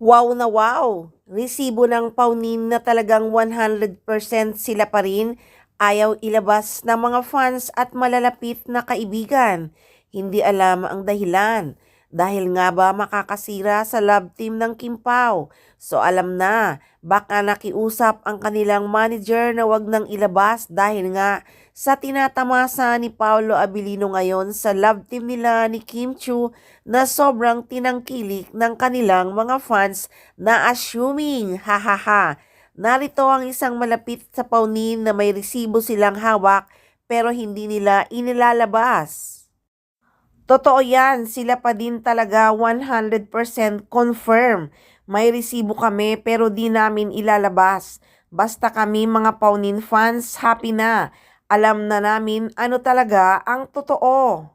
Wow na wow! Resibo ng Paunin na talagang 100% sila pa rin ayaw ilabas ng mga fans at malalapit na kaibigan. Hindi alam ang dahilan. Dahil nga ba makakasira sa love team ng Kim Pao? So alam na, baka nakiusap ang kanilang manager na wag nang ilabas dahil nga sa tinatamasa ni Paolo Abilino ngayon sa love team nila ni Kim Chiu na sobrang tinangkilik ng kanilang mga fans na assuming, hahaha. Narito ang isang malapit sa Paunin na may resibo silang hawak pero hindi nila inilalabas. Totoo yan, sila pa din talaga 100% confirm. May resibo kami pero di namin ilalabas. Basta kami mga Paunin fans, happy na. Alam na namin ano talaga ang totoo.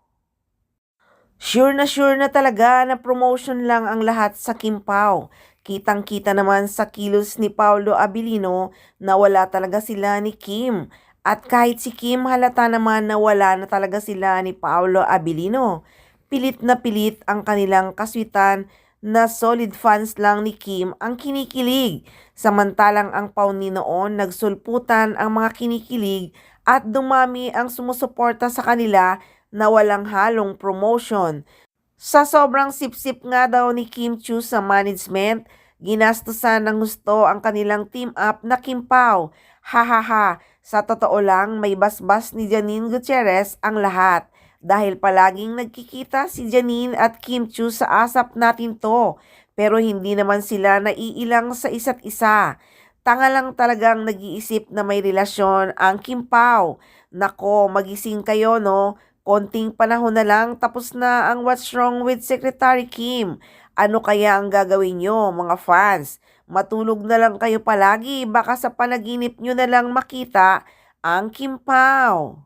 Sure na talaga na promotion lang ang lahat sa Kim Pao. Kitang-kita naman sa kilos ni Paolo Abilino na wala talaga sila ni Kim. At kahit si Kim halata naman na wala na talaga sila ni Paolo Abilino. Pilit na pilit ang kanilang kaswitan na solid fans lang ni Kim ang kinikilig. Samantalang ang Pauni noon nagsulputan ang mga kinikilig at dumami ang sumusuporta sa kanila na walang halong promotion. Sa sobrang sipsip nga daw ni Kim Chiu sa management, ginastusan ng gusto ang kanilang team up na Kim Pao. Hahaha, sa totoo lang may basbas ni Janine Gutierrez ang lahat. Dahil palaging nagkikita si Janine at Kim Chiu sa asap natin to. Pero hindi naman sila naiilang sa isa't isa. Tanga lang talagang nag-iisip na may relasyon ang Kim Pao. Nako, magising kayo no? Konting panahon na lang tapos na ang What's Wrong with Secretary Kim. Ano kaya ang gagawin nyo mga fans? Matulog na lang kayo palagi, baka sa panaginip nyo na lang makita ang Kim Pao.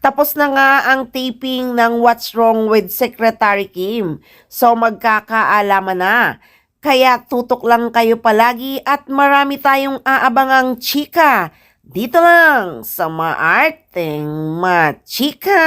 Tapos na nga ang taping ng What's Wrong with Secretary Kim. So magkakaalaman na. Kaya tutok lang kayo palagi at marami tayong aabangang chika. Dito lang sa Maarteng Machika.